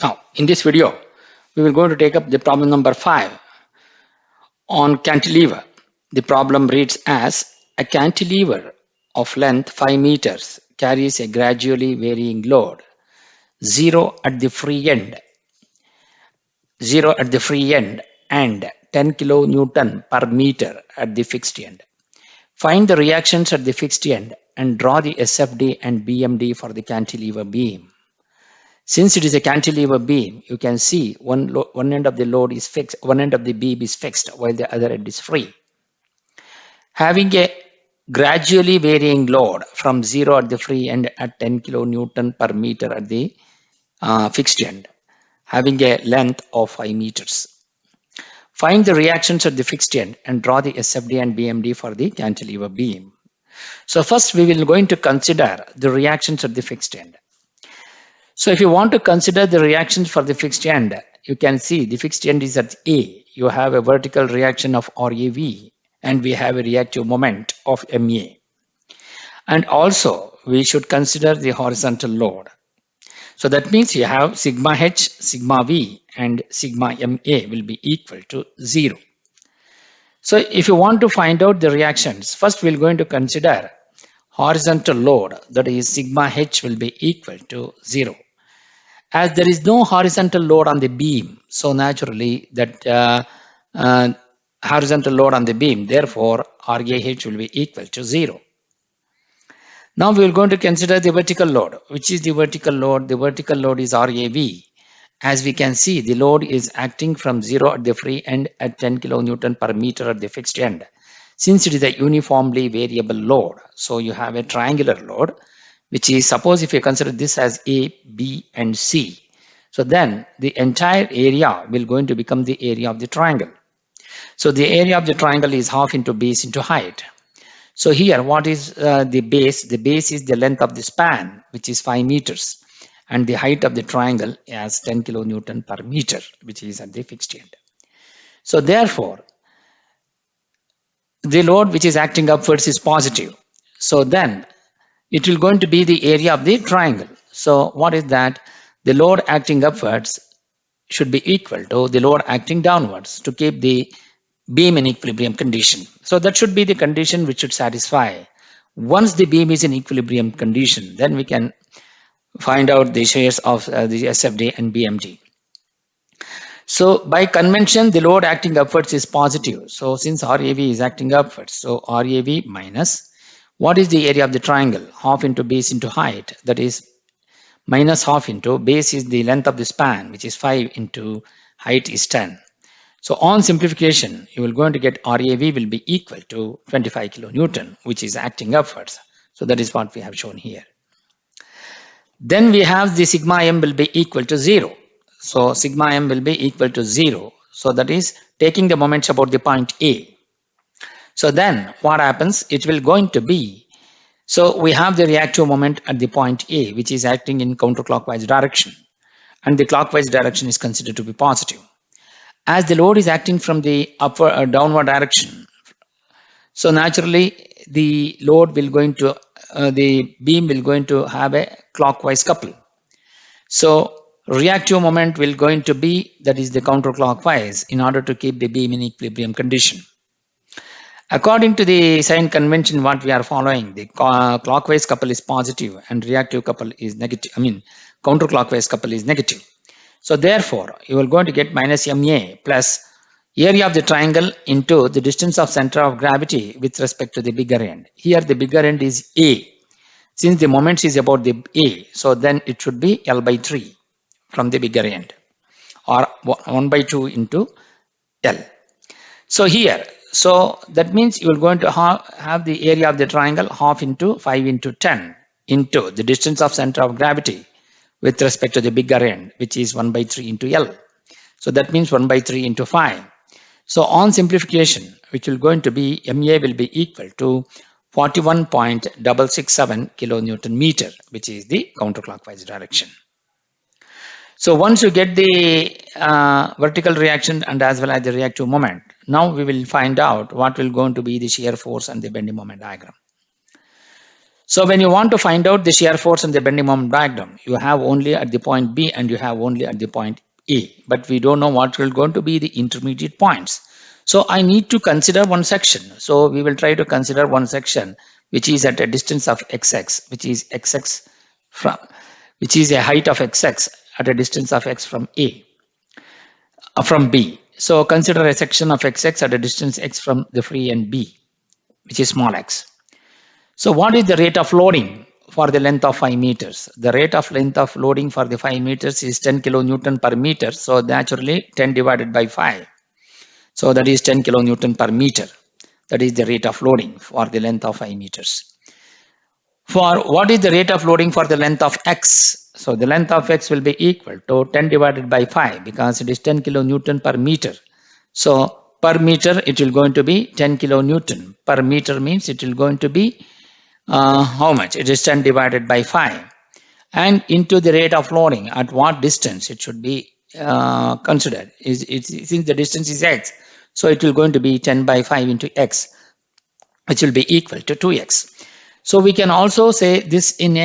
Now, in this video, we will going to take up the problem number 5 on cantilever. The problem reads as a cantilever of length 5 meters carries a gradually varying load, 0 at the free end, 0 at the free end and 10 kilonewton per meter at the fixed end. Find the reactions at the fixed end and draw the SFD and BMD for the cantilever beam. Since it is a cantilever beam, you can see one end of the load is fixed, one end of the beam is fixed while the other end is free. Having a gradually varying load from 0 at the free end at 10 kilonewton per meter at the fixed end, having a length of 5 meters. Find the reactions at the fixed end and draw the SFD and BMD for the cantilever beam. So first we will going to consider the reactions at the fixed end. So if you want to consider the reactions for the fixed end, you can see the fixed end is at A. You have a vertical reaction of RAV and we have a reactive moment of MA. And also we should consider the horizontal load. So that means you have sigma H, sigma V and sigma MA will be equal to 0. So if you want to find out the reactions, first we're going to consider horizontal load, that is sigma H will be equal to 0. As there is no horizontal load on the beam, so naturally that horizontal load on the beam, therefore RAH will be equal to 0. Now we are going to consider the vertical load. Which is the vertical load? The vertical load is RAV. As we can see, the load is acting from 0 at the free end at 10 kilonewton per meter at the fixed end. Since it is a uniformly variable load, so you have a triangular load, which is, suppose if you consider this as A, B and C, so then the entire area will going to become the area of the triangle. So the area of the triangle is half into base into height. So here what is the base? The base is the length of the span, which is 5 meters, and the height of the triangle is 10 kilonewton per meter, which is at the fixed end. So therefore the load which is acting upwards is positive. So then it will going to be the area of the triangle. So what is that? The load acting upwards should be equal to the load acting downwards to keep the beam in equilibrium condition. So that should be the condition which should satisfy. Once the beam is in equilibrium condition, then we can find out the shears of the SFD and BMD. So by convention, the load acting upwards is positive. So since RAV is acting upwards, so RAV minus, what is the area of the triangle? Half into base into height, that is minus half into base is the length of the span, which is 5 into height is 10. So on simplification, you will going to get RAV will be equal to 25 kilonewton, which is acting upwards. So that is what we have shown here. Then we have the sigma M will be equal to 0. So sigma M will be equal to 0. So that is taking the moments about the point A. So then what happens? It will going to be, so we have the reactive moment at the point A, which is acting in counterclockwise direction. And the clockwise direction is considered to be positive. As the load is acting from the upward or downward direction, so naturally the load will going to, the beam will going to have a clockwise couple. So reactive moment will going to be, that is the counterclockwise, in order to keep the beam in equilibrium condition. According to the sign convention, what we are following, the clockwise couple is positive and reactive couple is negative. Counterclockwise couple is negative. So therefore, you are going to get minus MA plus area of the triangle into the distance of center of gravity with respect to the bigger end. Here the bigger end is A. Since the moments is about the A, so then it should be L by 3 from the bigger end, or 1 by 2 into L. So here, so that means you are going to have the area of the triangle half into 5 into 10 into the distance of center of gravity with respect to the bigger end, which is 1 by 3 into L. So that means 1 by 3 into 5. So on simplification, which will going to be, MA will be equal to 41.667 kilonewton meter, which is the counterclockwise direction. So once you get the vertical reaction and as well as the reactive moment, now we will find out what will going to be the shear force and the bending moment diagram. So when you want to find out the shear force and the bending moment diagram, you have only at the point B and you have only at the point A, but we don't know what will going to be the intermediate points. So I need to consider one section. So we will try to consider one section which is at a distance of xx, which is xx from, which is a height of xx at a distance of x from A, from B. So consider a section of xx at a distance x from the free end B, which is small x. So what is the rate of loading for the length of 5 meters? The rate of length of loading for the 5 meters is 10 kilonewton per meter. So naturally 10 divided by 5. So that is 10 kilonewton per meter. That is the rate of loading for the length of 5 meters. For what is the rate of loading for the length of x? So the length of x will be equal to 10 divided by 5 because it is 10 kilonewton per meter. So per meter it will going to be 10 kilonewton. Per meter means it will going to be how much? It is 10 divided by 5. And into the rate of loading, at what distance it should be considered. Since the distance is x, so it will going to be 10 by 5 into x, which will be equal to 2x. So we can also say this in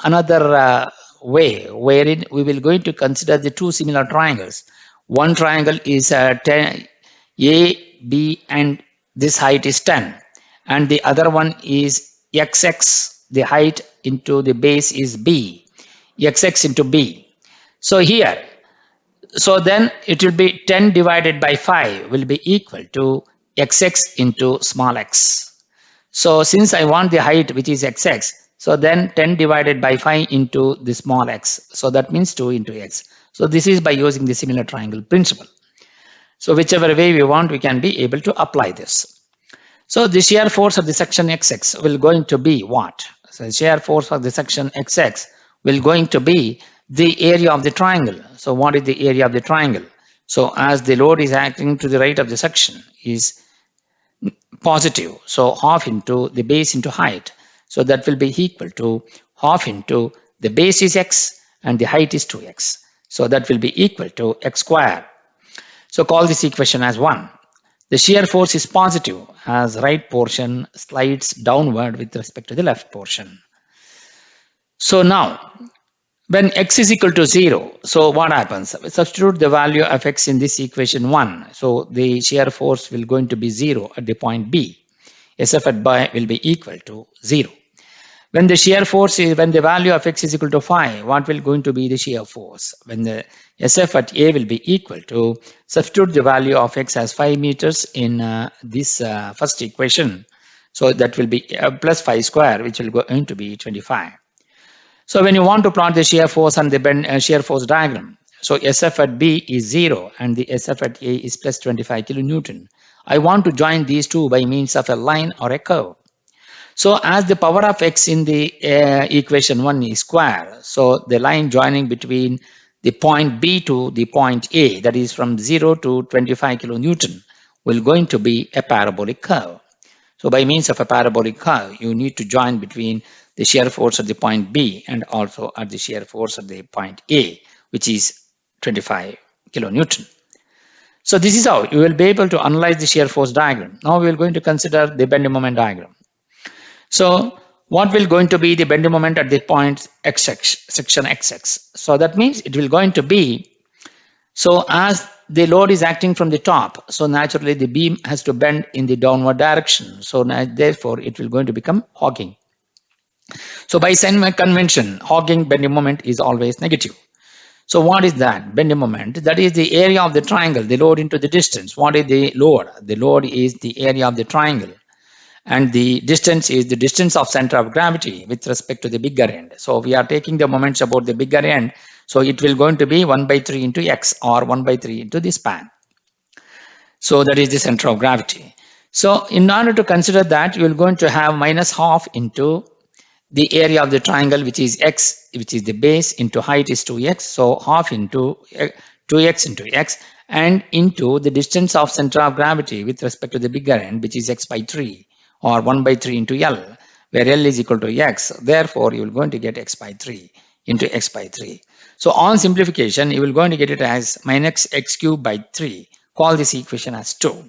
another way, wherein we will going to consider the two similar triangles. One triangle is 10, A, B, and this height is 10. And the other one is xx, the height into the base is b, xx into b. So here, so then it will be 10 divided by 5 will be equal to xx into small x. So since I want the height which is xx, so then 10 divided by 5 into the small x. So that means 2 into x. So this is by using the similar triangle principle. So whichever way we want, we can be able to apply this. So the shear force of the section XX will going to be what? So shear force of the section XX will going to be the area of the triangle. So what is the area of the triangle? So as the load is acting to the right of the section is positive, so half into the base into height. So that will be equal to half into the base is x and the height is 2x. So that will be equal to x square. So call this equation as 1. The shear force is positive as right portion slides downward with respect to the left portion. So now, when x is equal to 0, so what happens? Substitute the value of x in this equation 1. So the shear force will going to be 0 at the point B. SF at B will be equal to 0. When the shear force is, when the value of x is equal to 5, what will going to be the shear force? When the SF at A will be equal to, substitute the value of x as 5 meters in this first equation. So that will be plus 5 square, which will going to be 25. So when you want to plot the shear force and the shear force diagram, so SF at B is 0 and the SF at A is plus 25 kilonewton. I want to join these two by means of a line or a curve. So as the power of x in the equation 1 is square, so the line joining between the point B to the point A, that is from 0 to 25 kilonewton, will going to be a parabolic curve. So by means of a parabolic curve, you need to join between the shear force at the point B and also at the shear force at the point A, which is 25 kilonewton. So this is how you will be able to analyze the shear force diagram. Now we are going to consider the bending moment diagram. So what will going to be the bending moment at the point XX, section XX? So that means it will going to be, so as the load is acting from the top, so naturally the beam has to bend in the downward direction. So therefore it will going to become hogging. So by convention, hogging bending moment is always negative. So what is that bending moment? That is the area of the triangle, the load into the distance. What is the load? The load is the area of the triangle. And the distance is the distance of center of gravity with respect to the bigger end. So we are taking the moments about the bigger end. So it will going to be 1 by 3 into x or 1 by 3 into the span. So that is the center of gravity. So in order to consider that, you will going to have minus half into the area of the triangle, which is x, which is the base, into height is 2x. So half into 2x into x and into the distance of center of gravity with respect to the bigger end, which is x by 3. Or 1 by 3 into L, where L is equal to x. Therefore, you will going to get x by 3 into x by 3. So on simplification, you will going to get it as minus x cubed by 3. Call this equation as 2.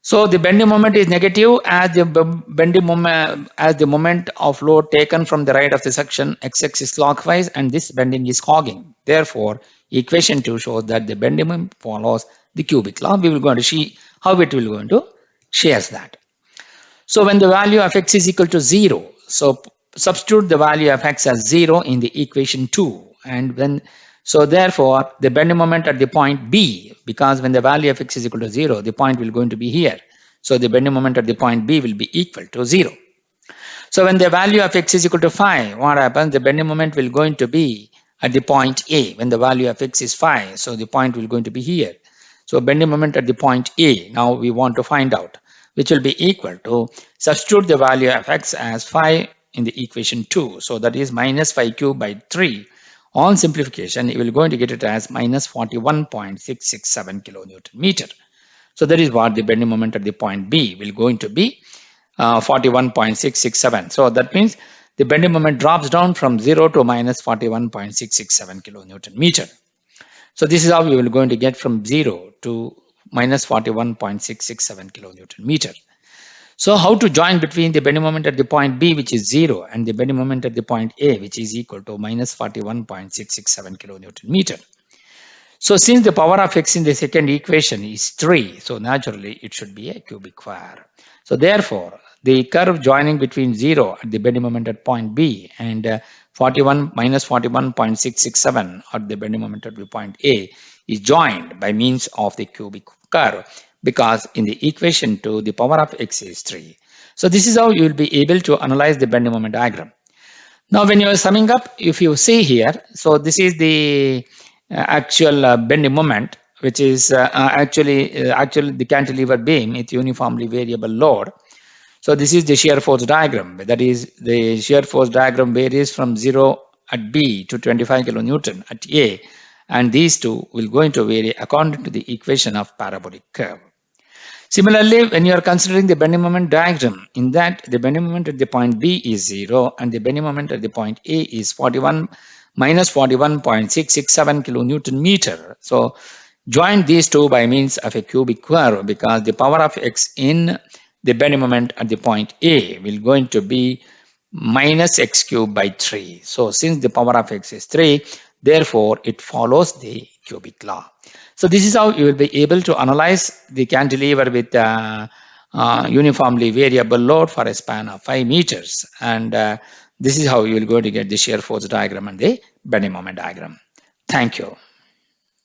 So the bending moment is negative as the bending moment as the moment of load taken from the right of the section x-axis is clockwise and this bending is hogging. Therefore, equation 2 shows that the bending moment follows the cubic law. We will going to see how it will going to shares that. So when the value of x is equal to 0, so substitute the value of x as 0 in the equation 2. And when so therefore the bending moment at the point B, because when the value of x is equal to 0, the point will going to be here. So the bending moment at the point B will be equal to 0. So when the value of x is equal to 5, what happens? The bending moment will going to be at the point A when the value of x is 5. So the point will going to be here. So bending moment at the point A, now we want to find out, which will be equal to substitute the value of x as 5 in the equation 2. So that is minus 5 cubed by 3. On simplification, you will going to get it as minus 41.667 kilonewton meter. So that is what the bending moment at the point B will going to be. 41.667. So that means the bending moment drops down from 0 to minus 41.667 kilonewton meter. So this is how we will going to get from 0 to minus 41.667 kilonewton meter. So how to join between the bending moment at the point B, which is 0, and the bending moment at the point A, which is equal to minus 41.667 kilonewton meter. So since the power of x in the second equation is 3, so naturally it should be a cubic square. So therefore, the curve joining between 0 at the bending moment at point B and 41 minus 41.667 at the bending moment at the point A is joined by means of the cubic curve, because in the equation 2, the power of x is 3. So this is how you will be able to analyze the bending moment diagram. Now when you are summing up, if you see here, so this is the actual bending moment, which is actually the cantilever beam with uniformly variable load. So this is the shear force diagram. That is, the shear force diagram varies from 0 at B to 25 kilonewton at A, and these two will going to vary according to the equation of parabolic curve. Similarly, when you are considering the bending moment diagram, in that the bending moment at the point B is 0 and the bending moment at the point A is 41 minus 41.667 kilonewton meter. So join these two by means of a cubic curve, because the power of x in the bending moment at the point A will going to be minus x cubed by 3. So since the power of x is 3, therefore it follows the cubic law. So this is how you will be able to analyze the cantilever with uniformly variable load for a span of 5 meters. And this is how you will go to get the shear force diagram and the bending moment diagram. Thank you.